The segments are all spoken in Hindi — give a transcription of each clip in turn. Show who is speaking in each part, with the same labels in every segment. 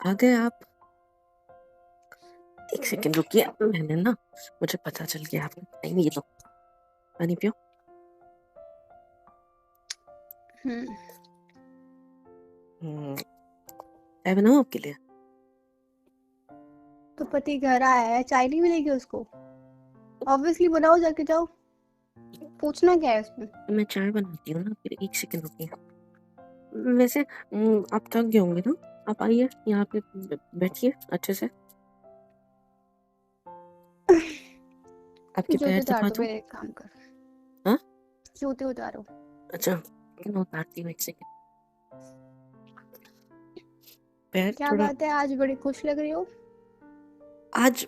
Speaker 1: आ गए आप? एक सेकंड रुकिए, मैंने ना मुझे पता चल गया आपने टाइम। ये लो पानी पियो।
Speaker 2: हम्म
Speaker 1: चाय बनाऊं आपके लिए?
Speaker 2: तो पति घर आया है, चाय नहीं मिलेगी उसको? ऑब्वियसली बनाओ, जाके जाओ। पूछना क्या है उसमें?
Speaker 1: मैं चाय बनाती हूँ ना, फिर एक सेकंड रुकिए। वैसे आप थक गए होंगे ना, आप आइए यहाँ पे बैठिए अच्छे से। आपके पैर
Speaker 2: जूते उतार
Speaker 1: दबा
Speaker 2: दो,
Speaker 1: दूं?
Speaker 2: फिर एक काम कर।
Speaker 1: हाँ
Speaker 2: जूते उतारो।
Speaker 1: अच्छा, मैं उतारती हूँ, एक सेकंड। पैर
Speaker 2: क्या
Speaker 1: थोड़ा
Speaker 2: बात है, आज बड़ी खुश लग रही हो?
Speaker 1: आज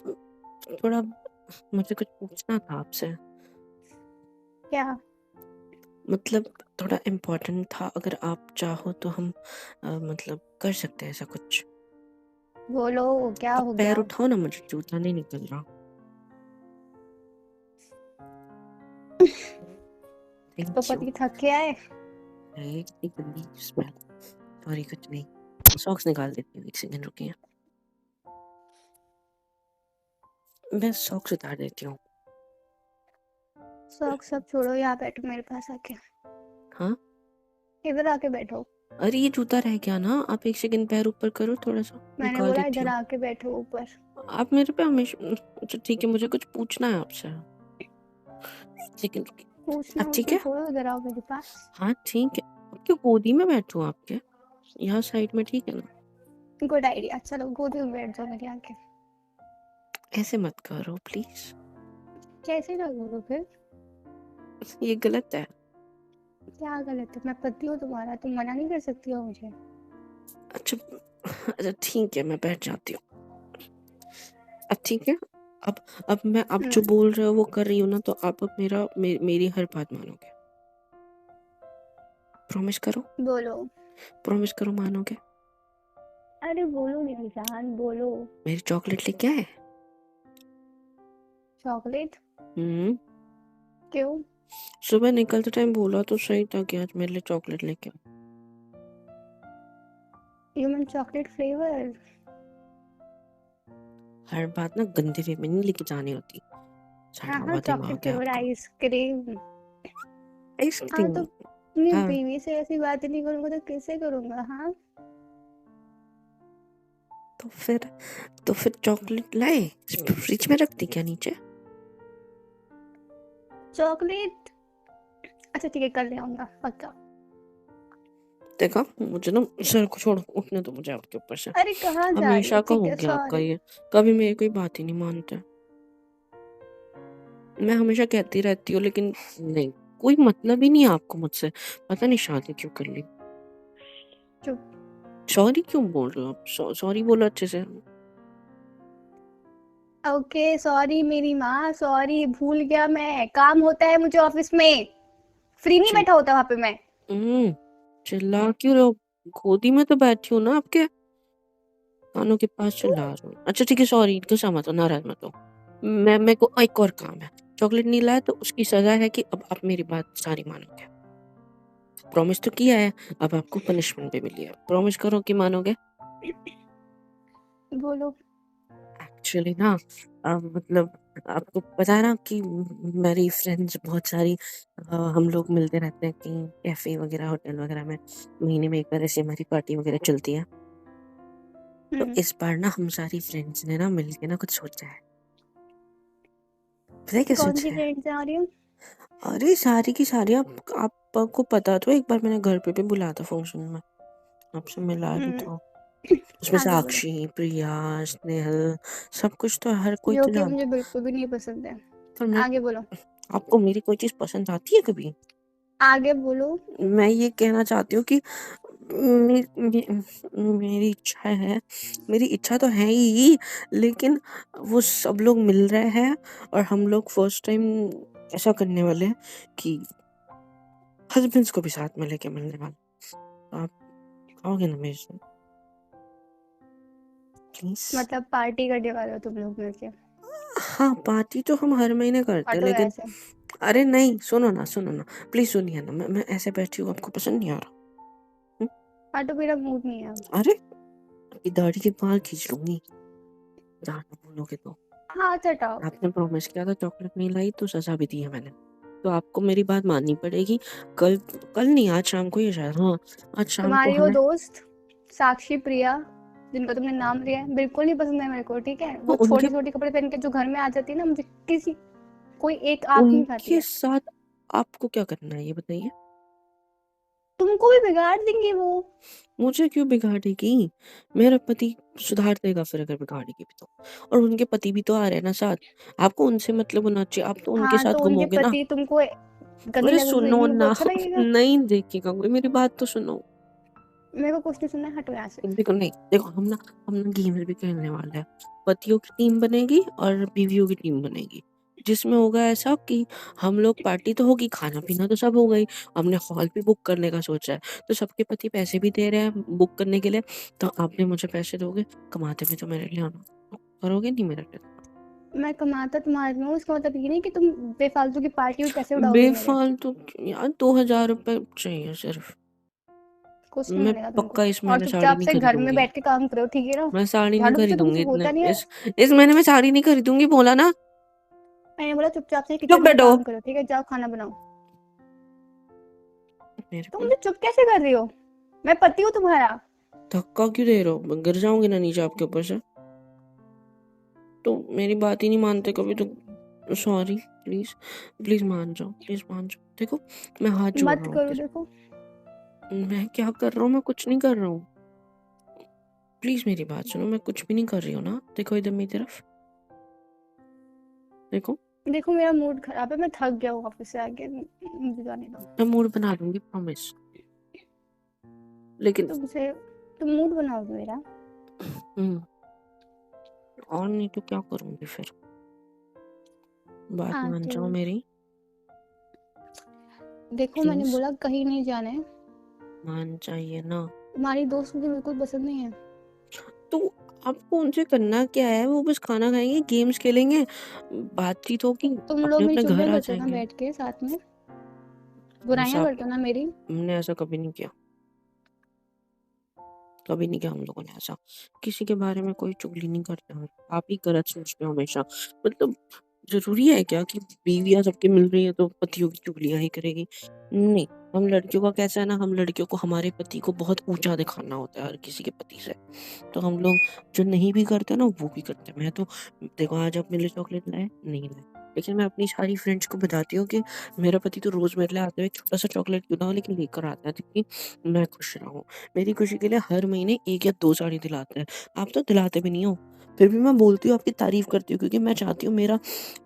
Speaker 1: थोड़ा मुझे कुछ पूछना था आपसे।
Speaker 2: क्या?
Speaker 1: मतलब थोड़ा इम्पोर्टेंट था, अगर आप चाहो तो हम मतलब कर सकते हैं ऐसा कुछ।
Speaker 2: बोलो, क्या
Speaker 1: आप
Speaker 2: हो
Speaker 1: पैर
Speaker 2: गया?
Speaker 1: उठाओ ना, मुझे जूता नहीं निकल रहा।
Speaker 2: तो
Speaker 1: थैंक यू।
Speaker 2: पति थक के आए?
Speaker 1: कितनी गंदी स्मेल। सॉरी, कुछ नहीं। सॉक्स निकाल देती हूँ, एक सेकंड रुकिए। मैं सॉक्स उतार देती हूँ।
Speaker 2: शौक सब छोड़ो, यहाँ बैठो मेरे पास आके।
Speaker 1: हाँ,
Speaker 2: इधर आके बैठो।
Speaker 1: अरे ये जूता रह गया ना, आप एक सेकंड पैर ऊपर करो, थोड़ा सा
Speaker 2: मैंने
Speaker 1: निकाल
Speaker 2: बोला
Speaker 1: देती
Speaker 2: इधर
Speaker 1: हूँ।
Speaker 2: आके बैठो ऊपर।
Speaker 1: आप मेरे पे हमेशा अच्छा ठीक है, मुझे कुछ पूछना है आपसे। एक सेकंड रुकिए।
Speaker 2: पूछना
Speaker 1: अब ठीक
Speaker 2: उछना
Speaker 1: है?
Speaker 2: छोड़ो, इधर आओ मेरे पास।
Speaker 1: हाँ ठीक है। आपके गोदी में बैठूं आपके? यहाँ साइड में ठीक है ना?
Speaker 2: गुड आइडिया, चलो गोदी में बैठ जाओ मेरे आके।
Speaker 1: ऐसे मत करो प्लीज,
Speaker 2: कैसे ना बोलो फिर?
Speaker 1: ये गलत है।
Speaker 2: क्या गलत है? मैं पति हूँ तुम्हारा, तुम मना नहीं कर सकती हो मुझे।
Speaker 1: अच्छा, अच्छा ठीक है, मैं बैठ जाती हूँ। अब ठीक है। अब मैं अब जो बोल रहे हो वो कर रही हूँ ना, तो आप अब मेरी हर बात मानोगे? प्रॉमिस करो।
Speaker 2: बोलो।
Speaker 1: प्रॉमिस करो, मानोगे?
Speaker 2: अरे बोलो मेरी जान, बोलो।
Speaker 1: मेरी चॉकलेट लेके आए?
Speaker 2: चॉकलेट?
Speaker 1: हम्म
Speaker 2: क्यों?
Speaker 1: सुबह निकलते टाइम बोला तो सही था कि आज मेरे लिए चॉकलेट लेके आओ।
Speaker 2: Human chocolate flavour?
Speaker 1: हर बात ना गंदे वे में नहीं लेके जानी होती।
Speaker 2: हाँ
Speaker 1: सड़ा
Speaker 2: हाँ,
Speaker 1: हुआ
Speaker 2: चॉकलेट
Speaker 1: दिमाग है
Speaker 2: फ्लेवर
Speaker 1: आपका।
Speaker 2: आइसक्रीम। हाँ
Speaker 1: आइसक्रीम?
Speaker 2: तो अपनी
Speaker 1: हाँ
Speaker 2: बीवी से ऐसी बातें नहीं करूंगा तो किससे करूंगा? हाँ।
Speaker 1: तो फिर चॉकलेट लाए, फ्रिज में रख दी क्या नीचे?
Speaker 2: चॉकलेट? अच्छा ठीक है, कल ले आऊंगा पक्का।
Speaker 1: देखा, मुझे ना सर को छोड़, उठने तो मुझे आपके ऊपर से।
Speaker 2: अरे कहाँ जा रही हो?
Speaker 1: हमेशा का
Speaker 2: ठीक
Speaker 1: हो
Speaker 2: है,
Speaker 1: गया आपका
Speaker 2: सॉरी।
Speaker 1: ये, कभी मेरी कोई बात ही नहीं मानते। मैं हमेशा कहती रहती हूँ लेकिन नहीं, कोई मतलब ही नहीं है आपको मुझसे। पता नहीं शादी क्यों कर ली।
Speaker 2: चुप।
Speaker 1: सॉरी क्यों बोल रहे हो आप? सॉरी बोलो अच्छे से।
Speaker 2: ओके सॉरी मेरी माँ, सॉरी, भूल गया मैं, काम होता है मुझे ऑफिस में। फ्री नहीं
Speaker 1: चिल
Speaker 2: बैठा होता वहां पे मैं।
Speaker 1: चिल्ला क्यों रहे हो? गोदी में तो बैठी हूँ ना आपके, कानों के पास
Speaker 2: तो
Speaker 1: चिल्ला रहे हो। अच्छा ठीक है, सॉरी, गुस्सा मत हो, नाराज मत हो। मैं मेरे को एक और काम है। चॉकलेट नहीं लाया तो उसकी सजा है कि अब आप मेरी बात सारी मानोगे। प्रॉमिस तो किया है, अब आपको पनिशमेंट भी मिली है। प्रॉमिस करो कि मानोगे।
Speaker 2: बोलो।
Speaker 1: एक्चुअली ना मतलब आपको पता है ना कि मेरी फ्रेंड्स बहुत सारी हम लोग मिलते रहते हैं कहीं कैफे वगैरह, होटल वगैरह में। महीने में एक बार ऐसी हमारी पार्टी वगैरह चलती है। तो इस बार ना हम सारी फ्रेंड्स ने ना मिलके ना कुछ सोचा है। पता है क्या
Speaker 2: कौन सी
Speaker 1: सोचा है?
Speaker 2: फ्रेंड से आ रही हूँ?
Speaker 1: अरे सारी की सारी, आपको पता तो, एक बार मैंने घर पे भी बुलाया था फंक्शन में, आपसे मिला भी था। उसमें
Speaker 2: आगे बोलो।
Speaker 1: साक्षी, प्रिया, स्नेहल, सब कुछ तो, हर कोई
Speaker 2: जो
Speaker 1: तो
Speaker 2: कि
Speaker 1: जान।
Speaker 2: मुझे बिल्कुल भी नहीं पसंद है।
Speaker 1: पर मैं,
Speaker 2: आगे बोलो।
Speaker 1: आपको मेरी कोई चीज पसंद आती है कभी?
Speaker 2: आगे बोलो।
Speaker 1: मैं ये कहना चाहती हूँ कि मे, मे, मेरी इच्छा है, मेरी इच्छा तो है ही, लेकिन वो सब लोग मिल रहे हैं और हम लोग फर्स्ट टाइम ऐसा करने वाले हैं कि हस्बैंड्स को भी साथ में लेके मिलने वाले। आप आओगे ना मेरे साथ प्लीज?
Speaker 2: मतलब पार्टी करने वाले हो तुम लोग मिलके?
Speaker 1: हाँ, पार्टी तो हम हर महीने करते हैं
Speaker 2: हटो
Speaker 1: लेकिन।
Speaker 2: ऐसे।
Speaker 1: अरे नहीं, सुनो ना प्लीज सुनिए ना, मैं ऐसे बैठी हूँ, आपको पसंद नहीं आ रहा?
Speaker 2: हटो, मेरा मूड नहीं है अब।
Speaker 1: अरे आपकी दाढ़ी के बाल खींच लूंगी ज्यादा बोलोगे तो।
Speaker 2: हाथ हटाओ।
Speaker 1: आपने प्रॉमिस किया था चॉकलेट नहीं लाई तो सजा भी दी है मैंने, तो आपको मेरी बात माननी पड़ेगी। कल कल नहीं, आज शाम को ही शायद, हाँ आज शाम को
Speaker 2: तुम्हारी वो
Speaker 1: हमें।
Speaker 2: दोस्त साक्षी प्रिया जिनका तुमने नाम लिया है बिल्कुल नहीं पसंद है मेरे को, ठीक है?
Speaker 1: तो
Speaker 2: वो
Speaker 1: उनके
Speaker 2: छोटे छोटे कपड़े पहन के जो घर में आ जाती है ना, मुझे किसी कोई एक आंख नहीं खाती
Speaker 1: उनके
Speaker 2: है।
Speaker 1: साथ आपको क्या करना है ये बताइए।
Speaker 2: तुमको भी बिगाड़ देंगे वो।
Speaker 1: मुझे क्यों बिगाड़ेगी? मेरा पति सुधार देगा फिर अगर बिगाड़ेगी भी तो। और उनके पति भी तो आ रहे हैं ना साथ। आपको उनसे मतलब होना चाहिए, आप तो उनके
Speaker 2: हाँ,
Speaker 1: साथ
Speaker 2: तो उनके
Speaker 1: घूमोगे ना।
Speaker 2: पति तुमको गंदी
Speaker 1: अरे
Speaker 2: नजर से
Speaker 1: सुनो
Speaker 2: देखेंगे, तुमको
Speaker 1: ना
Speaker 2: अच्छा लगेगा?
Speaker 1: नहीं देखेगा कोई, मेरी बात तो सुनो।
Speaker 2: मेरे को कुछ नहीं सुनना है, हटो यहाँ से।
Speaker 1: देखो नहीं, देखो हम ना गेम्स भी खेलने वाले हैं। पतियों की टीम बनेगी और बीवियों की टीम बनेगी, जिसमें होगा ऐसा कि हम लोग पार्टी तो होगी, खाना पीना तो सब हो गई। हमने हॉल भी बुक करने का सोचा है, तो सबके पति पैसे भी दे रहे हैं बुक करने के लिए। तो आप भी मुझे पैसे दोगे, कमाते भी तो मेरे लिए होना, करोगे नहीं मेरे लिए?
Speaker 2: मैं कमाता तुम्हारे में हूँ, इसका मतलब ये नहीं कि तुम बेफालतू की पार्टी में पैसे उड़ाओगे मेरे।
Speaker 1: बेफालतू यार, 2,000 रुपए चाहिए सिर्फ।
Speaker 2: कुछ नहीं
Speaker 1: मैं
Speaker 2: मिलेगा तुमको।
Speaker 1: पक्का इस
Speaker 2: और
Speaker 1: महीने साड़ी
Speaker 2: चुपचाप
Speaker 1: नहीं
Speaker 2: से घर में
Speaker 1: खरीदूंगी।
Speaker 2: बैठ के काम करो, ठीक है ना?
Speaker 1: मैं साड़ी नहीं
Speaker 2: झाड़ू पोछा
Speaker 1: खरीदूंगी
Speaker 2: तुमसे
Speaker 1: इतने
Speaker 2: होता नहीं है।
Speaker 1: इस महीने में साड़ी नहीं खरीदूंगी, बोला ना।
Speaker 2: मैंने बोला चुपचाप से
Speaker 1: चुप
Speaker 2: किचन में
Speaker 1: बैठो।
Speaker 2: काम करो, ठीक है? जाओ खाना बनाओ।
Speaker 1: मेरे
Speaker 2: तुम
Speaker 1: को
Speaker 2: मुझे चुप कैसे कर रही हो? मैं पति हूँ तुम्हारा।
Speaker 1: धक्का क्यों दे रहे हो? मैं गिर जाऊंगी ना नीचे आपके ऊपर से। तो मेरी बात ही नहीं मानते कभी तो। सॉरी, प्लीज प्लीज मान जाओ, प्लीज मान जाओ। देखो मैं हाथ जोड़
Speaker 2: मत
Speaker 1: रहा हूँ
Speaker 2: करो, देखो।
Speaker 1: मैं क्या कर रहा हूँ? मैं कुछ नहीं कर रहा हूँ। प्लीज मेरी बात सुनो, मैं कुछ भी नहीं कर रही हूँ ना। देखो इधर मेरी तरफ देखो।
Speaker 2: देखो मेरा मूड खराब है, मैं थक गया हूँ ऑफिस से आके, मुझे जाने दो।
Speaker 1: मैं मूड बना दूंगी प्रॉमिस, लेकिन
Speaker 2: तुम मूड बनाओगे मेरा?
Speaker 1: हम्म, और नहीं तो क्या करूंगी फिर? बात मान
Speaker 2: आती
Speaker 1: जाओ
Speaker 2: हूँ।
Speaker 1: मेरी,
Speaker 2: देखो मैंने
Speaker 1: प्लीज
Speaker 2: बोला कहीं नहीं जाना है।
Speaker 1: मान जाइए ना।
Speaker 2: तुम्हारी दोस्त मुझे बिल्कुल पसंद नहीं है।
Speaker 1: तो आपको उनसे करना क्या है? वो बस खाना खाएंगे, गेम्स खेलेंगे, बातचीत होगी,
Speaker 2: तुम लोग
Speaker 1: अपने
Speaker 2: मेरी
Speaker 1: अपने
Speaker 2: चुगलियां
Speaker 1: घर आ
Speaker 2: करते हो ना
Speaker 1: जाएंगे।
Speaker 2: बैठ के साथ में,
Speaker 1: ऐसा
Speaker 2: बुराइयां करते हो ना मेरी।
Speaker 1: हमने ऐसा कभी नहीं किया, कभी नहीं किया हम लोगों ने ऐसा। किसी के बारे में कोई चुगली नहीं करते हम। आप ही गलत सोचते हो हमेशा। मतलब जरूरी है क्या कि बीवियां सबके मिल रही है तो पतियों की चुगलियां ही करेगी? नहीं। हम लड़कियों का कैसा है ना, हम लड़कियों को हमारे पति को बहुत ऊंचा दिखाना होता है हर किसी के पति से। तो हम लोग जो नहीं भी करते ना वो भी करते हैं। मैं तो देखो, आज आप मेरे लिए चॉकलेट लाए नहीं लाए, लेकिन मैं अपनी सारी फ्रेंड्स को बताती हूँ कि मेरा पति तो रोज मेरे लिए आते हुए एक छोटा सा चॉकलेट क्यों ना हो लेकिन लेकर आता है, ताकि मैं खुश रहूँ। मेरी खुशी के लिए हर महीने 1 या 2 साड़ी दिलाते हैं। आप तो दिलाते भी नहीं हो, फिर भी मैं बोलती हूँ, आपकी तारीफ करती हूँ, क्योंकि मैं चाहती हूँ मेरा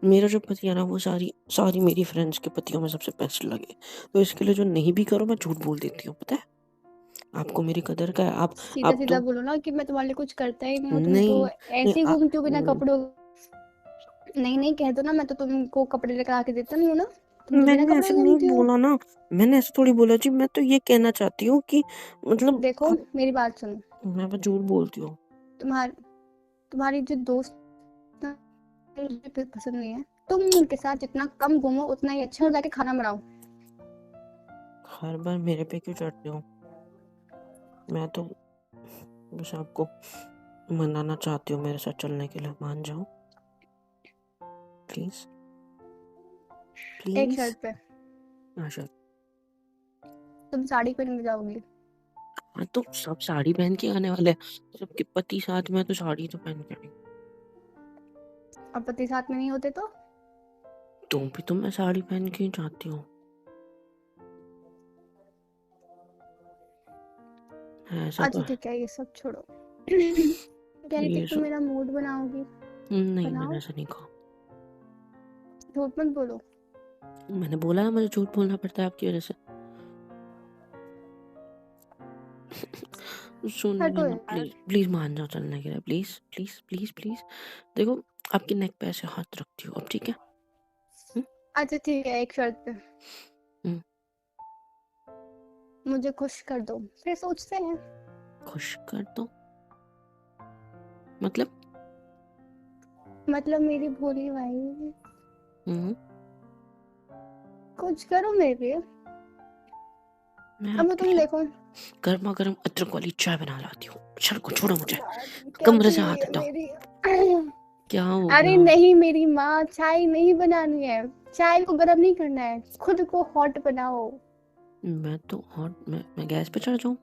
Speaker 1: मेरा जो पति है ना वो सारी सारी मेरी फ्रेंड्स के पतियों में सबसे बेस्ट लगे। तो इसके लिए जो नहीं भी करो मैं झूठ बोल देती हूँ, पता है आपको मेरी कदर का है।
Speaker 2: सीधा
Speaker 1: आप
Speaker 2: सीधा
Speaker 1: तो
Speaker 2: बोलो ना कि मैं तुम्हारे लिए कुछ करता ही नहीं हूँ, तुम तो
Speaker 1: नहीं नहीं
Speaker 2: ऐसे ही घूमती हो बिना कपड़ों। नहीं नहीं कह दो ना, मैं तो तुमको कपड़े लेकर आके देता नहीं हूँ ना। तुम तो बिना
Speaker 1: मैंने
Speaker 2: कपड़े
Speaker 1: ऐसे नहीं
Speaker 2: घूमती हो।
Speaker 1: बोला ना। मैंने ऐसे थोड़ी बोला जी। मैं तो ये कहना चाहती हूँ कि मतलब
Speaker 2: देखो
Speaker 1: आप,
Speaker 2: मेरी बात सुनो।
Speaker 1: मैं बस झूठ बोलती हूँ।
Speaker 2: तुम्हारी तुम्हारी जो दोस्त ना, मुझे पसंद नहीं है। तुम उनके साथ जितना कम घूमो उतना ही अच्छा, और जाके खाना बनाओ।
Speaker 1: हर बार मेरे पे क्यों चढ़ते हो? मैं तो बस आपको मनाना चाहती हूँ मेरे साथ चलने के लिए, मान जाओ प्लीज
Speaker 2: एक
Speaker 1: प्लीज।
Speaker 2: शर्त पे।
Speaker 1: आशा।
Speaker 2: तुम साड़ी पहन के जाओगी।
Speaker 1: हाँ तो सब साड़ी पहन के आने वाले हैं, सबके पति साथ में, तो साड़ी तो पहन के आएंगे।
Speaker 2: और पति साथ में नहीं होते
Speaker 1: तो भी तो मैं साड़ी पहन के ही जाती हूँ। ऐसा तो
Speaker 2: अच्छा
Speaker 1: है।
Speaker 2: ठीक है, ये सब छोड़ो। कह रही थी
Speaker 1: ये
Speaker 2: कि तुम
Speaker 1: सब
Speaker 2: मेरा मूड बनाओगी।
Speaker 1: नहीं, मैंने
Speaker 2: बनाओ,
Speaker 1: ऐसा नहीं कहा।
Speaker 2: झूठ मत बोलो।
Speaker 1: मैंने बोला है मुझे झूठ बोलना पड़ता है आपकी वजह से। सुनिए
Speaker 2: हटो
Speaker 1: ना
Speaker 2: यार।
Speaker 1: प्लीज प्लीज, मान जाओ चलने के लिए, प्लीज प्लीज प्लीज प्लीज। देखो आपकी नेक पे ऐसे हाथ रखती हूँ अब, ठीक है? हम्म,
Speaker 2: अच्छा ठीक है, एक शर्त पे।
Speaker 1: हम्म,
Speaker 2: मुझे खुश कर दो, फिर सोचते हैं।
Speaker 1: खुश कर दो मतलब?
Speaker 2: मतलब मेरी भोली भाई,
Speaker 1: हम्म,
Speaker 2: कुछ करो मेरे लिए।
Speaker 1: मैं
Speaker 2: अब
Speaker 1: आपके
Speaker 2: तुम
Speaker 1: लिए
Speaker 2: देखो
Speaker 1: गर्मा गर्म अदरक वाली चाय बना लाती हूँ। चल को छोड़ो मुझे,
Speaker 2: यार,
Speaker 1: कमरे
Speaker 2: कैसी
Speaker 1: से हाथ हटाओ।
Speaker 2: मेरी
Speaker 1: क्या हो
Speaker 2: अरे
Speaker 1: गया?
Speaker 2: नहीं, मेरी माँ, चाय नहीं बनानी है, चाय को गर्म नहीं करना है, खुद को हॉट बनाओ।
Speaker 1: मैं तो हॉट, मैं गैस पे चढ़ जाऊँ?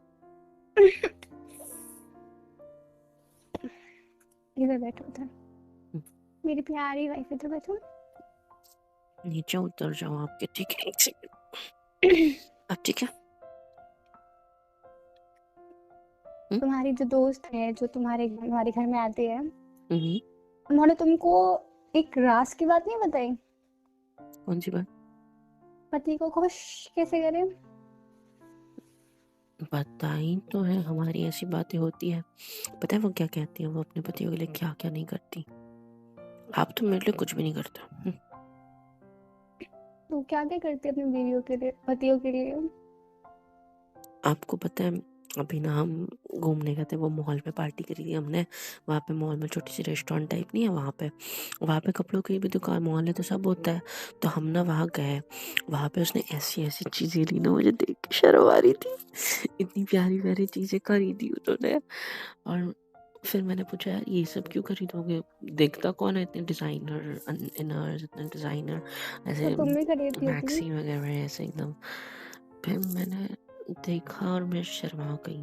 Speaker 2: इधर बैठो, उधर मेरी प्यारी वाइफ, इधर बैठो।
Speaker 1: नीचे उतर जाओ आपके, ठीक है? एक सेकंड, अब ठीक है?
Speaker 2: तुम्हारी जो दोस्त है, जो तुम्हारे घर में आती है,
Speaker 1: हम्म।
Speaker 2: उन्होंने तुमको एक राज की बात नहीं बताई?
Speaker 1: कौन सी बात?
Speaker 2: पति को खुश कैसे करें?
Speaker 1: बताई तो है, हमारी ऐसी बातें होती है। पता है वो क्या कहती है, वो अपने पतियों के लिए क्या क्या नहीं करती। आप तो मेरे लिए कुछ भी नहीं करते।
Speaker 2: तो क्या क्या करती है अपनी बीवियों के लिए, पतियों के लिए?
Speaker 1: आपको पता है अभी ना हम घूमने गए थे, वो मॉल में पार्टी करी थी हमने। वहाँ पे मॉल में छोटी सी रेस्टोरेंट टाइप नहीं है, वहाँ पे कपड़ों की भी दुकान, मॉल है तो सब होता है। तो हम ना वहाँ गए, वहाँ पे उसने ऐसी ऐसी चीज़ें ली ना, मुझे देख के शर्म आ रही थी। इतनी प्यारी प्यारी चीज़ें खरीदी उन्होंने। और फिर मैंने पूछा यार ये सब क्यों खरीदोगे, देखता कौन है इतने डिज़ाइनर इनर्स, इतने डिज़ाइनर
Speaker 2: तो
Speaker 1: ऐसे
Speaker 2: तुम भी खरीदती होती।
Speaker 1: मैक्सी वगैरह ऐसे एकदम। फिर मैंने देखा और मैं शर्मा गई।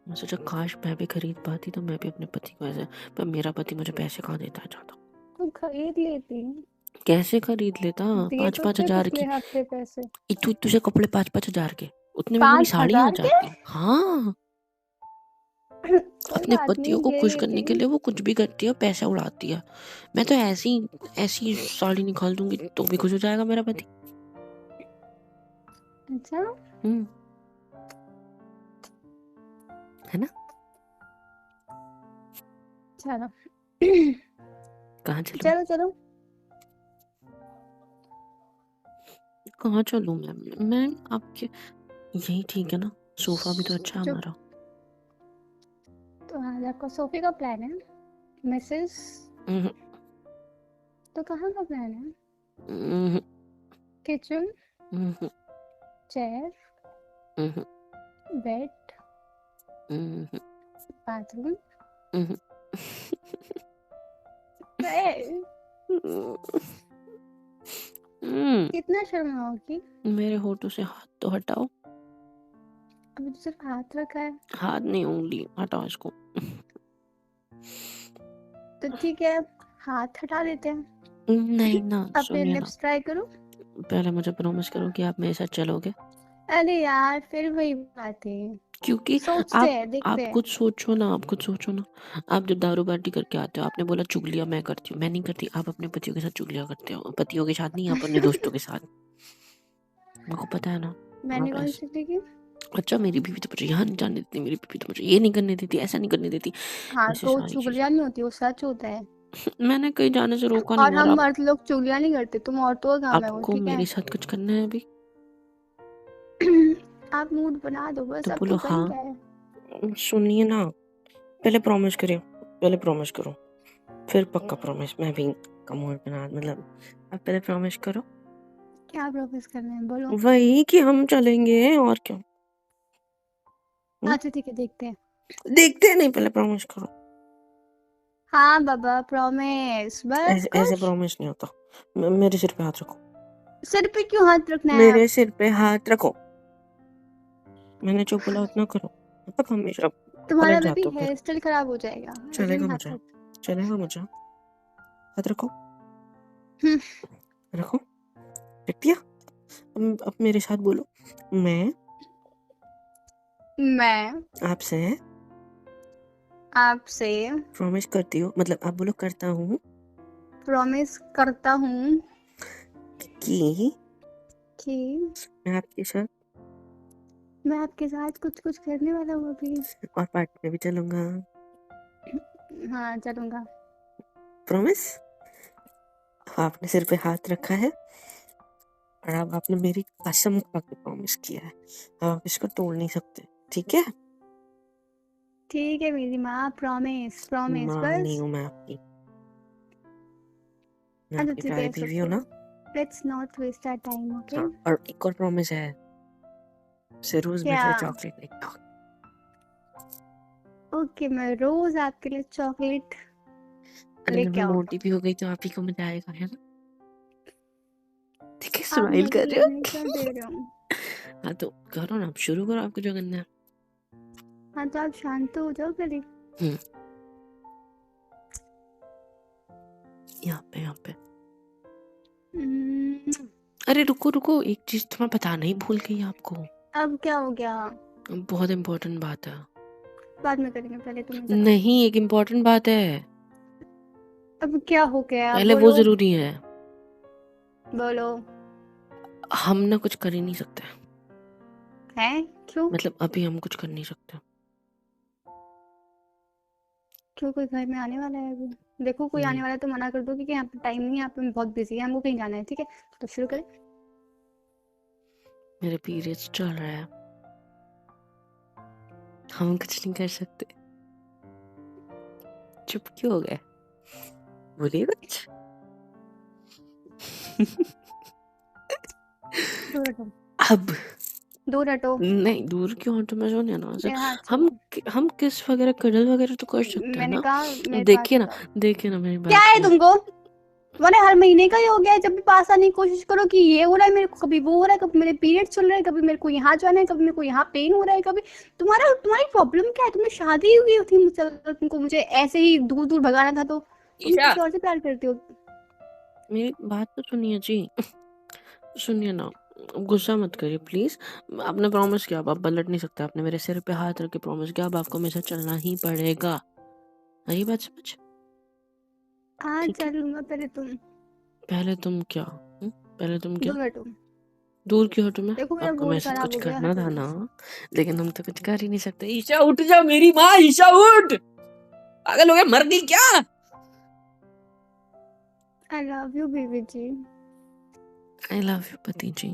Speaker 1: मैं सोचा काश मैं भी खरीद पाती तो मैं भी अपने पति को ऐसे, पर मेरा पति मुझे पैसे कहाँ देता है ज़्यादा।
Speaker 2: तुम खरीद लेती,
Speaker 1: कैसे खरीद लेता?
Speaker 2: दिए
Speaker 1: पाँच
Speaker 2: तो
Speaker 1: पाँच
Speaker 2: थे
Speaker 1: हजार
Speaker 2: पिछले
Speaker 1: की
Speaker 2: हफ्ते पैसे।
Speaker 1: इतू इतू से कपड़े, 5-5 हजार के, उतने में पूरी
Speaker 2: पाँच
Speaker 1: साड़ी आ
Speaker 2: हजार के
Speaker 1: जाती है। हाँ,
Speaker 2: कोई
Speaker 1: अपने
Speaker 2: बात
Speaker 1: पतियों
Speaker 2: नहीं,
Speaker 1: को
Speaker 2: ले
Speaker 1: खुश करने
Speaker 2: लेती।
Speaker 1: के लिए वो कुछ भी करती है, पैसा उड़ाती है। मैं तो ऐसी ऐसी साड़ी निकाल दूंगी तो भी खुश हो जाएगा मेरा पति।
Speaker 2: अच्छा,
Speaker 1: हम्म, है ना?
Speaker 2: चलो।
Speaker 1: कहाँ चलूं?
Speaker 2: चलो चलो।
Speaker 1: कहाँ चलूं मैं आपके, यही ठीक है ना? सोफा भी तो अच्छा है
Speaker 2: चुप।
Speaker 1: हमारा।
Speaker 2: तो आज आपका सोफे का प्लान है, मिसेस?
Speaker 1: हम्म,
Speaker 2: तो कहाँ का प्लान है?
Speaker 1: हम्म,
Speaker 2: किचन,
Speaker 1: हम्म,
Speaker 2: चेयर,
Speaker 1: हम्म,
Speaker 2: बेड,
Speaker 1: हम्म,
Speaker 2: बाथरूम,
Speaker 1: हम्म,
Speaker 2: बेड।
Speaker 1: हम्म।
Speaker 2: कितना शर्माओगी?
Speaker 1: मेरे होठों से हाथ तो हटाओ।
Speaker 2: अभी तो सिर्फ हाथ रखा है।
Speaker 1: हाथ नहीं, उंगली हटाओ इसको।
Speaker 2: तो ठीक है, हाथ हटा देते हैं।
Speaker 1: नहीं ना,
Speaker 2: अपने
Speaker 1: सुनिए ना,
Speaker 2: लिप्स ट्राई करो।
Speaker 1: पहले मुझे प्रॉमिस करो कि आप मेरे साथ चलोगे।
Speaker 2: अरे यार, फिर वही बात है।
Speaker 1: क्योंकि
Speaker 2: सोचते
Speaker 1: आप
Speaker 2: हैं, देखते
Speaker 1: आप
Speaker 2: हैं।
Speaker 1: कुछ सोचो ना, आप कुछ सोचो ना। आप जब दारू पार्टी करके आते हो, आपने बोला चुगलियां मैं करती हूँ, मैं नहीं करती। आप अपने पतियों के साथ चुगलियां करते हो, पतियों के साथ नहीं, आप अपने दोस्तों के साथ। मेरे को पता है ना।
Speaker 2: मैंने
Speaker 1: आप
Speaker 2: कौन
Speaker 1: ऐसे,
Speaker 2: सी देखी?
Speaker 1: अच्छा मेरी बीवी तो मुझे यहाँ नहीं जाने देती, मेरी बीवी तो मुझे ये नहीं करने देती, ऐसा नहीं करने देती,
Speaker 2: हाँ,
Speaker 1: ऐसी
Speaker 2: तो
Speaker 1: सारी चीजें।
Speaker 2: चुगलियाँ नहीं होती, वो सच होता है।
Speaker 1: मैंने कहीं जाने से रोका नहीं,
Speaker 2: और
Speaker 1: और
Speaker 2: हम मर्द लोग चुगलियाँ नहीं करते, तुम औरतों का काम है वो,
Speaker 1: आपको
Speaker 2: ठीक है?
Speaker 1: मेरे साथ कुछ करना है अभी
Speaker 2: आप मूड बना दो बस,
Speaker 1: तो
Speaker 2: अब
Speaker 1: बोलो
Speaker 2: तो बन
Speaker 1: हाँ।
Speaker 2: गया है।
Speaker 1: सुनिए ना, पहले प्रॉमिस करियो, पहले प्रॉमिस करो, फिर पक्का प्रॉमिस। मैं भी का मूड बना, मतलब आप पहले प्रॉमिस करो।
Speaker 2: क्या प्रॉमिस करना है, बोलो।
Speaker 1: वही कि हम चलेंगे, और क्या।
Speaker 2: अच्छा ठीक है, देखते हैं।
Speaker 1: देखते हैं नहीं, पहले प्रॉमिस करो।
Speaker 2: हाँ बाबा, प्रॉमिस, बस
Speaker 1: ऐसे ऐसे
Speaker 2: खुश।
Speaker 1: प्रॉमिस नहीं होता। मेरे सिर पे हाथ रखो,
Speaker 2: सिर पे क्यों हाथ रखना है आप?
Speaker 1: मेरे सिर पे हाथ रखो। मैंने जो बोला उतना करो, मतलब हमेशा
Speaker 2: तुम्हारा
Speaker 1: पलट
Speaker 2: बेबी
Speaker 1: जाते हो फिर।
Speaker 2: हेयर स्टाइल खराब हो जाएगा, ऐसे
Speaker 1: चलेगा
Speaker 2: नहीं हाथ
Speaker 1: मुझे,
Speaker 2: रख।
Speaker 1: चलेगा मुझे। हाथ रखो,
Speaker 2: हम्म,
Speaker 1: रखो, रख दिया। अब मेरे साथ बोलो, मैं
Speaker 2: मैं
Speaker 1: आपसे
Speaker 2: आपसे
Speaker 1: प्रॉमिस करती हूँ, मतलब आप बोलो करता हूँ
Speaker 2: प्रॉमिस करता हूँ
Speaker 1: कि
Speaker 2: कि
Speaker 1: मैं आपके साथ
Speaker 2: मैं आपके साथ कुछ कुछ करने वाला हूँ अभी।
Speaker 1: और पार्टी में भी चलूंगा।
Speaker 2: हाँ, चलूंगा।
Speaker 1: प्रॉमिस। आपने सिर पे हाथ रखा है, और अब आपने मेरी कसम खा के प्रॉमिस किया है, अब आप इसको तोड़ नहीं सकते, ठीक है?
Speaker 2: ठीक है मेरी माँ, प्रॉमिस प्रॉमिस
Speaker 1: माँ नहीं
Speaker 2: बस।
Speaker 1: हूँ मैं आपकी, मैं
Speaker 2: अच्छा
Speaker 1: आपकी
Speaker 2: ठीक
Speaker 1: प्यारी
Speaker 2: है,
Speaker 1: बीवी हूँ
Speaker 2: सुनो,
Speaker 1: ना।
Speaker 2: Let's not waste our time, okay?
Speaker 1: हाँ, और एक और प्रॉमिस है, आपसे रोज
Speaker 2: क्या?
Speaker 1: मिलकर चॉकलेट लेके आओ।
Speaker 2: ओके, मैं रोज आपके लिए चॉकलेट
Speaker 1: अरे जब
Speaker 2: लेके
Speaker 1: मैं
Speaker 2: आऊंगा।
Speaker 1: मोटी भी हो गई तो आप ही को मजा आएगा, है ना? देखिए
Speaker 2: आप
Speaker 1: स्माइल
Speaker 2: मजे
Speaker 1: कर रहे
Speaker 2: लेने
Speaker 1: हो।
Speaker 2: क्या दे रहे हो?
Speaker 1: हाँ तो करो ना, आप शुरू करो, आपको जो करना है।
Speaker 2: हाँ तो आप शांत हो जाओ पहले।
Speaker 1: हम्म, यहाँ पे यहाँ पे।
Speaker 2: हम्म,
Speaker 1: अरे रुको रुको, एक चीज तो मैं बताना ही भूल गई आपको।
Speaker 2: अब क्या हो गया?
Speaker 1: बहुत इम्पोर्टेंट बात है।
Speaker 2: बाद में करेंगे, पहले तुम्हें जरा।
Speaker 1: नहीं, एक इम्पोर्टेंट बात है,
Speaker 2: अब क्या हो गया?
Speaker 1: पहले वो
Speaker 2: बोलो
Speaker 1: जरूरी है।
Speaker 2: बोलो।
Speaker 1: हम ना कुछ कर ही नहीं सकते,
Speaker 2: हैं? क्यों?
Speaker 1: मतलब अभी हम कुछ कर नहीं सकते।
Speaker 2: क्यों, कोई घर में आने वाला है अभी? देखो कोई आने
Speaker 1: नहीं,
Speaker 2: वाला है तो मना कर दो, क्योंकि यहाँ पे टाइम नहीं है, यहाँ पे बहुत बिजी है, हमको कहीं जाना है, ठीक है? तो शुरू करें।
Speaker 1: मेरे पीरियड्स चल रहा है, हम कुछ नहीं कर सकते। चुप क्यों हो गए, बोलिए कुछ।
Speaker 2: दूर हटो,
Speaker 1: अब
Speaker 2: दूर हटो।
Speaker 1: नहीं, दूर क्यों हटो, मैं सुनिए ना
Speaker 2: मेरे हाथ
Speaker 1: हम
Speaker 2: छोड़ो।
Speaker 1: हम किस वगैरह कडल वगैरह तो कर सकते हैं
Speaker 2: मैंने
Speaker 1: ना।
Speaker 2: कहा मेरे पास
Speaker 1: देखिए ना,
Speaker 2: बताओ।
Speaker 1: देखिए ना मेरी
Speaker 2: क्या
Speaker 1: बात
Speaker 2: है
Speaker 1: सुनिए।
Speaker 2: तुमको? मैंने हर महीने का ही हो गया है, जब भी पास आने की कोशिश करो कि ये हो रहा है मेरे को, कभी वो हो रहा है, कभी मेरे पीरियड चल रहे हैं, कभी मेरे को यहाँ जाना है, कभी मेरे को यहाँ पेन हो रहा है, कभी तुम्हारी प्रॉब्लम क्या है? तुमने शादी हुई थी मुझसे, अगर तुमको मुझे ऐसे ही दूर दूर भगाना था तो तुम
Speaker 1: ईशा,
Speaker 2: किसी और से प्यार करती हो।
Speaker 1: मेरी बात तो सुनिए जी, सुनिए ना, गुस्सा मत करिए प्लीज। आपने प्रॉमिस किया, अब आप पलट नहीं सकते, आपने मेरे सिर पे हाथ रख के प्रॉमिस किया, अब आपको मेरे साथ चलना ही पड़ेगा। आई बात समझ?
Speaker 2: हाँ
Speaker 1: ठीक है,
Speaker 2: चलूंगा, पहले तुम
Speaker 1: पहले तुम क्या? पहले तुम क्या?
Speaker 2: दूर हटो।
Speaker 1: दूर क्यों हटूं मैं?
Speaker 2: देखो मेरा
Speaker 1: आपको
Speaker 2: मूड
Speaker 1: मेरे साथ
Speaker 2: खराब
Speaker 1: कुछ
Speaker 2: हो गया,
Speaker 1: करना
Speaker 2: हटो
Speaker 1: था
Speaker 2: यहाँ
Speaker 1: ना,
Speaker 2: से।
Speaker 1: लेकिन हम तो कुछ कर ही नहीं सकते। ईशा उठ जा मेरी माँ, ईशा उठ, पागल हो गया, मर गई क्या?
Speaker 2: आई लव यू बेबी जी।
Speaker 1: आई लव यू पति जी।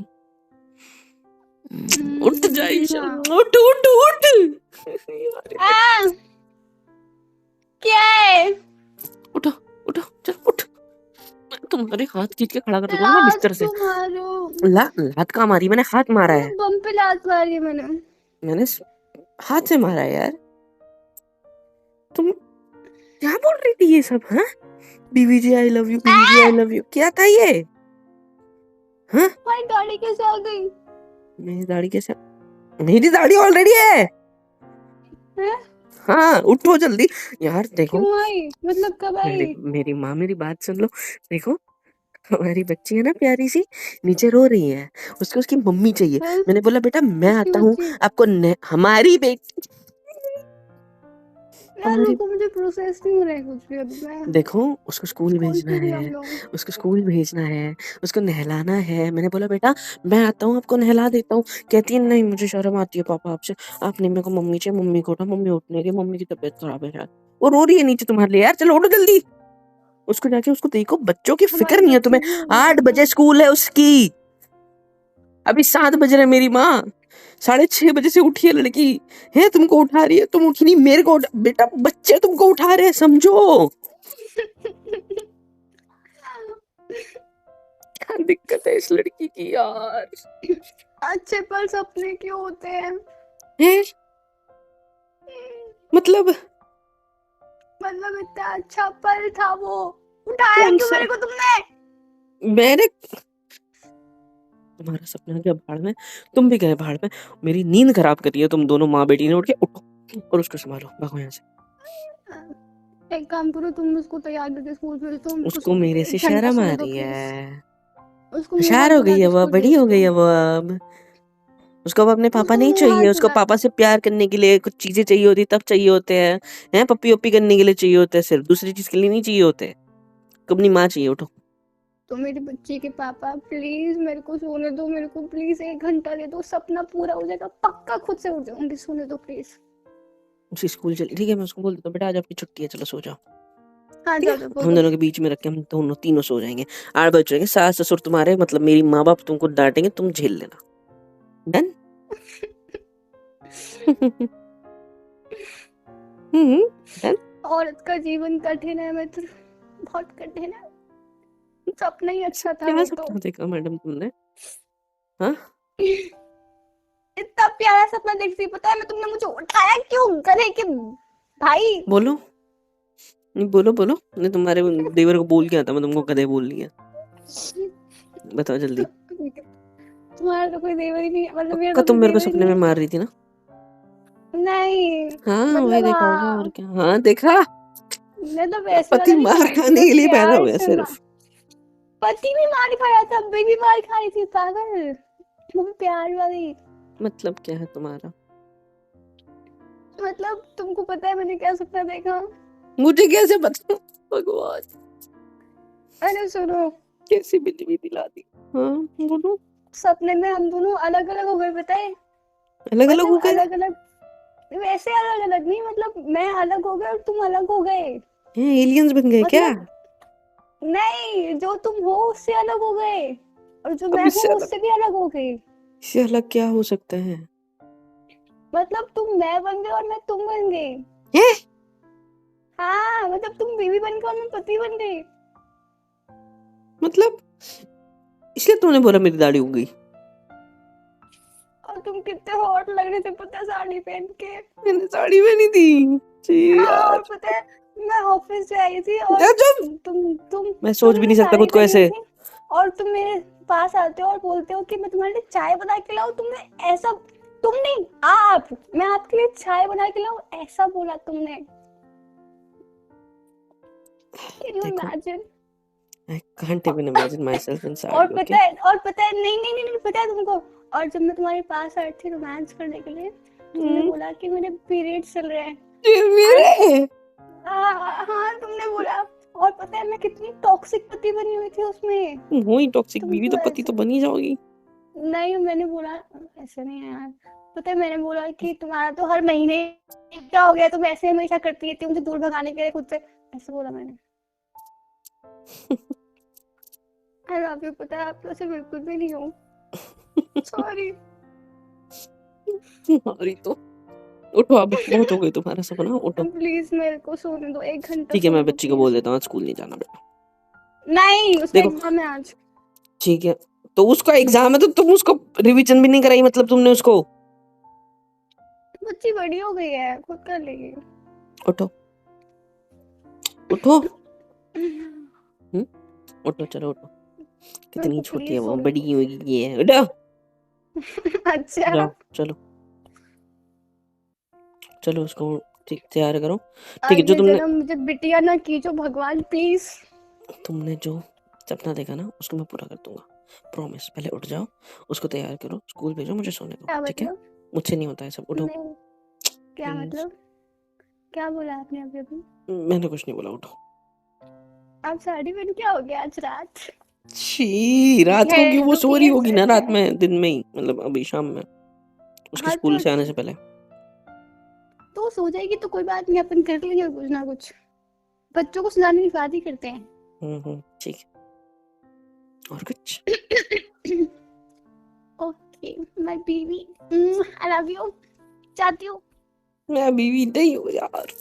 Speaker 1: उठ जा ईशा,
Speaker 2: हाँ।
Speaker 1: उठ उठ उठ। यार,
Speaker 2: आ, क्या है?
Speaker 1: उठो, उठो, चल उठ। मैं तुम्हारे हाथ खींच के खड़ा कर दूंगा ना मैं
Speaker 2: लास्ट
Speaker 1: बिस्तर से।
Speaker 2: तुम मारो।
Speaker 1: लात कहाँ मारी मैंने? हाथ मारा है
Speaker 2: बम पे लात मारी है मैंने।
Speaker 1: मैंने, हाथ से मारा है यार। तुम क्या बोल रही थी ये सब? हाँ, बीवी जी आई लव यू, बीवी जी आई लव यू, क्या था ये? हाँ,
Speaker 2: हमारी गाड़ी कैसे आ गई?
Speaker 1: मेरी दाढ़ी कैसे? मेरी दाढ़ी ऑलरेडी है।
Speaker 2: हैं?
Speaker 1: हाँ उठो जल्दी। यार देखो,
Speaker 2: क्यों आई? मतलब कब
Speaker 1: मेरी
Speaker 2: आई?
Speaker 1: मेरी माँ, मेरी बात सुन लो। देखो, हमारी बच्ची है ना प्यारी सी, नीचे रो रही है, उसको उसकी मम्मी चाहिए।
Speaker 2: हैं?
Speaker 1: मैंने बोला बेटा मैं
Speaker 2: किसकी
Speaker 1: आता हूँ
Speaker 2: बच्ची?
Speaker 1: आपको हमारी बेटी,
Speaker 2: यार
Speaker 1: हमारी।
Speaker 2: रुको, मुझे प्रोसेस नहीं हो रहा है कुछ भी अभी। मैं
Speaker 1: देखो, उसको स्कूल भेजना
Speaker 2: कॉन्फ्यूज हम
Speaker 1: है,
Speaker 2: लोग।
Speaker 1: उसको स्कूल भेजना है, उसको नहलाना है। मैंने बोला बेटा मैं आता हूँ आपको नहला देता हूँ। कहती है नहीं मुझे शर्म आती है पापा आपसे, आपने मेरे को मम्मी चाहिए, मम्मी को उठा, मम्मी उठने की, मम्मी की तबीयत खराब है यार, वो रो रही है नीचे तुम्हारे लिए यार, चलो उठो जल्दी। उसको जाके उसको देखो, बच्चों की फिक्र
Speaker 2: हमारी
Speaker 1: नहीं है
Speaker 2: बच्ची
Speaker 1: तुम्हें।
Speaker 2: भी हो गई
Speaker 1: 8 बजे
Speaker 2: है।
Speaker 1: स्कूल है उसकी, अभी 7 बज रहे मेरी माँ, 6:30 बजे से उठी है लड़की, है तुमको उठा रही है, तुम उठी नहीं, मेरे को बेटा बच्चे तुमको उठा रहे हैं, समझो क्या दिक्कत है इस लड़की की यार।
Speaker 2: अच्छे पल सपने क्यों होते हैं?
Speaker 1: है मतलब
Speaker 2: मतलब इतना अच्छा पल था वो, उठाया
Speaker 1: कौन
Speaker 2: क्यों
Speaker 1: सा?
Speaker 2: मेरे को तुमने?
Speaker 1: मैंने, तुम्हारा सपना गया भाड़ में, तुम भी गए भाड़ में, मेरी नींद खराब करी है तुम दोनों माँ बेटी ने। उठ के उठो और उसको संभालो, भागो यहाँ से।
Speaker 2: एक काम करो, तुम उसको तैयार करके स्कूल भेज दो, हमको
Speaker 1: उसको
Speaker 2: सोने दो,
Speaker 1: मेरे से
Speaker 2: 1 घंटा
Speaker 1: शर्म आ
Speaker 2: सोने दो
Speaker 1: रही
Speaker 2: प्लीज।
Speaker 1: है,
Speaker 2: उसको मुंह हाथ
Speaker 1: होशियार हो
Speaker 2: धुला
Speaker 1: गई है
Speaker 2: के
Speaker 1: वो,
Speaker 2: स्कूल
Speaker 1: बड़ी
Speaker 2: भेज
Speaker 1: हो गई
Speaker 2: दो।
Speaker 1: है वो अब। उसको अब अपने पापा
Speaker 2: उसको
Speaker 1: नहीं
Speaker 2: मुंह हाथ
Speaker 1: चाहिए, उसको
Speaker 2: धुला।
Speaker 1: पापा से प्यार करने के लिए कुछ चीजें चाहिए होती, तब चाहिए होते हैं पप्पी ओप्पी करने के लिए चाहिए होते हैं, सिर्फ दूसरी चीज के लिए नहीं चाहिए होते। को अपनी माँ चाहिए, उठो।
Speaker 2: तो मेरी बच्ची के पापा प्लीज मेरे को सोने दो, मेरे को प्लीज 1 घंटा दे दो, सपना पूरा हो जाएगा पक्का, खुद से उठ जाऊंगी, सोने दो प्लीज।
Speaker 1: उसी स्कूल चली, ठीक है मैं उसको बोल देता हूँ बेटा आज आपकी छुट्टी है, चलो सो जाओ।
Speaker 2: हाँ
Speaker 1: ठीक
Speaker 2: जाओ
Speaker 1: है,
Speaker 2: जाओ
Speaker 1: हम
Speaker 2: बोलो।
Speaker 1: दोनों के बीच में रख के हम दोनों तीनों सो जाएंगे। 8 बज जाएंगे, सास ससुर तुम्हारे मतलब मेरी माँ बाप तुमको डांटेंगे, तुम झेल लेना। डन। डन।
Speaker 2: औरत का जीवन कठिन है मित्र, बहुत कठिन है। सपना ही अच्छा था
Speaker 1: क्या
Speaker 2: वो तो।
Speaker 1: सपना देखा मैडम तुमने? हाँ,
Speaker 2: इतना प्यारा सपना देखती, पता है मैं, तुमने मुझे उठाया क्यों गधे के भाई।
Speaker 1: बोलो, नहीं बोलो बोलो, नहीं तुम्हारे देवर को बोल के आता, मैं तुमको गधे बोल लिया, बताओ जल्दी।
Speaker 2: तुम्हारा तो कोई देवर ही नहीं है, मतलब मेरा
Speaker 1: पक्का
Speaker 2: तो
Speaker 1: तुम
Speaker 2: कोई
Speaker 1: मेरे को
Speaker 2: देवर ही
Speaker 1: सपने
Speaker 2: नहीं
Speaker 1: में
Speaker 2: है।
Speaker 1: मार रही थी ना?
Speaker 2: नहीं
Speaker 1: हाँ वही
Speaker 2: मतलब
Speaker 1: देखा होगा और
Speaker 2: हाँ,
Speaker 1: क्या। हाँ देखा,
Speaker 2: मैं तो वैसे
Speaker 1: पति
Speaker 2: वाला नहीं
Speaker 1: मार
Speaker 2: मार रही थी,
Speaker 1: खाने
Speaker 2: मैं
Speaker 1: के लिए पैदा
Speaker 2: प्यार
Speaker 1: हुआ है
Speaker 2: से
Speaker 1: सिर्फ।
Speaker 2: पति भी मार खाया था, अभी भी मार खा रही थी पागल, वो भी प्यार वाली।
Speaker 1: मतलब क्या है तुम्हारा?
Speaker 2: मतलब तुमको पता है मैंने क्या सपना देखा?
Speaker 1: मुझे कैसे पता? भगवान,
Speaker 2: अरे सुनो,
Speaker 1: कैसी बिल्ली भी दिला दी। हाँ बोलो।
Speaker 2: सपने में हम दोनों अलग अलग हो गए, पता है?
Speaker 1: अलग अलग हो
Speaker 2: मतलब
Speaker 1: गए?
Speaker 2: अलग अलग, वैसे अलग अलग नहीं, मतलब मैं अलग हो गए और तुम अलग हो गए।
Speaker 1: हैं एलियंस बन गए क्या?
Speaker 2: मतलब नहीं, जो तुम हो उससे अलग हो गए, और जो
Speaker 1: अब
Speaker 2: मैं हूँ उससे भी अलग हो गई।
Speaker 1: इससे अलग क्या हो सकता है?
Speaker 2: मतलब तुम मैं बन गए और मैं तुम बन गई।
Speaker 1: हैं?
Speaker 2: हाँ मतलब तुम बीवी बन गए और मैं पति बन गई।
Speaker 1: मतलब इसलिए तुमने बोला मेरी दाढ़ी उग गई?
Speaker 2: और तुम कितने हॉट लग रहे थे पता है, साड़ी पहन के।
Speaker 1: मैंने साड़ी पहनी थी जी
Speaker 2: हाँ और
Speaker 1: यार।
Speaker 2: पता है, मैं ऑफिस से आई थी और
Speaker 1: यार जब मैं सोच भी
Speaker 2: तुमने
Speaker 1: नहीं सकता
Speaker 2: साड़ी
Speaker 1: खुद को
Speaker 2: पहनी
Speaker 1: ऐसे।
Speaker 2: थी, और तुम मेरे पास आते हो और बोलते हो कि मैं तुम्हारे लिए चाय बना के लाऊं। तुमने ऐसा, तुम नहीं आप, मैं आपके लिए चाय बना के लाऊं, ऐसा बोला तुमने। Can you
Speaker 1: देखो,
Speaker 2: imagine?
Speaker 1: I can't even imagine myself in
Speaker 2: और
Speaker 1: साड़ी,
Speaker 2: पता
Speaker 1: okay?
Speaker 2: है, और पता है, नहीं नहीं नहीं नहीं, पता है तुमको, और जब मैं तुम्हारे पास आई थी रोमांस करने के लिए, तुमने बोला कि मेरे पीरियड्स चल रहे हैं।
Speaker 1: ये मेरे
Speaker 2: हाँ तुमने बोला, और पता है मैं कितनी टॉक्सिक पति बनी हुई थी उसमें।
Speaker 1: वही टॉक्सिक
Speaker 2: तुम
Speaker 1: बीवी
Speaker 2: तो
Speaker 1: तो पति तो
Speaker 2: ऐसे,
Speaker 1: बन ही जाओगी।
Speaker 2: नहीं मैंने बोला, ऐसे नहीं है यार, पता है मैंने बोला कि तुम्हारा तो हर महीने क्या हो गया, तुम ऐसे हमेशा करती रहती हो मुझे दूर भगाने के लिए खुद से, ऐसे बोला मैंने। आई लव यू, पता है आप तो ऐसे बिल्कुल भी नहीं हो, सॉरी।
Speaker 1: तुम्हारी तो, उठो अभी, बहुत हो गई तुम्हारा सपना, उठो।
Speaker 2: प्लीज मेरे को सोने दो, 1 घंटा
Speaker 1: ठीक है,
Speaker 2: सोने
Speaker 1: मैं
Speaker 2: दो
Speaker 1: बच्ची को बोल
Speaker 2: प्लीज।
Speaker 1: देता हूँ आज स्कूल नहीं जाना बेटा।
Speaker 2: नहीं उसका
Speaker 1: देखो,
Speaker 2: एग्जाम है आज।
Speaker 1: ठीक है, तो उसका एग्जाम है तो तुम उसको रिवीजन भी नहीं कराई, मतलब तुमने उसको।
Speaker 2: बच्ची बड़ी हो गई है, खुद कर लेगी।
Speaker 1: उठो उठो, उठो चलो उठो।
Speaker 2: मेरे
Speaker 1: कितनी
Speaker 2: को
Speaker 1: छोटी है
Speaker 2: प्लीज
Speaker 1: वो,
Speaker 2: सोने
Speaker 1: बड़ी
Speaker 2: दो।
Speaker 1: होगी ये है। उठो,
Speaker 2: अच्छा,
Speaker 1: जाओ चलो, चलो उसको ठीक तैयार करो। ठीक है, जो
Speaker 2: अगले जन्म मुझे बिटिया ना कीजो भगवान प्लीज।
Speaker 1: तुमने जो सपना देखा ना उसको मैं पूरा कर दूंगा, प्रॉमिस। पहले उठ जाओ, उसको तैयार करो, स्कूल भेजो, मुझे सोने दो,
Speaker 2: क्या
Speaker 1: ठीक है?
Speaker 2: मतलब?
Speaker 1: मुझसे नहीं होता है सब, उठो
Speaker 2: नहीं, क्या
Speaker 1: प्लीज।
Speaker 2: मतलब? क्या बोला आपने अभी अभी?
Speaker 1: मैंने कुछ नहीं बोला, उठो।
Speaker 2: आप साड़ी पहन के आओगे आज रात?
Speaker 1: छी, रात को क्यों? वो सो रही
Speaker 2: रुकिए
Speaker 1: होगी ना
Speaker 2: सच
Speaker 1: रात
Speaker 2: है।
Speaker 1: में, दिन में ही, मतलब अभी शाम में, उसके
Speaker 2: हाँ
Speaker 1: स्कूल से आने से पहले।
Speaker 2: तो सो जाएगी तो कोई बात नहीं, अपन कर लेंगे कुछ ना कुछ, बच्चों को सुनाने की बात ही करते हैं।
Speaker 1: ठीक है, और कुछ?
Speaker 2: Okay my baby, I love you, चाहती हूँ।
Speaker 1: मैं बीवी नहीं हूँ यार।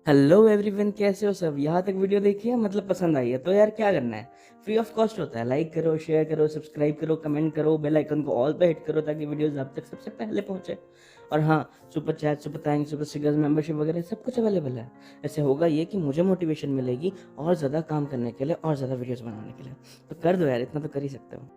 Speaker 3: हेलो एवरीवन, कैसे हो सब? यहाँ तक वीडियो देखी है, मतलब पसंद आई है तो यार क्या करना है, फ्री ऑफ कॉस्ट होता है। लाइक करो, शेयर करो, सब्सक्राइब करो, कमेंट करो, बेल आइकन को ऑल पे हिट करो ताकि वीडियोस आप तक सबसे पहले पहुंचे। और हाँ, super chat, super thanks, super stickers, membership वगैरह सब कुछ अवेलेबल है। ऐसे होगा ये कि मुझे मोटिवेशन मिलेगी और ज़्यादा काम करने के लिए और ज़्यादा वीडियोज़ बनाने के लिए। तो कर दो यार, इतना तो कर ही सकते हो।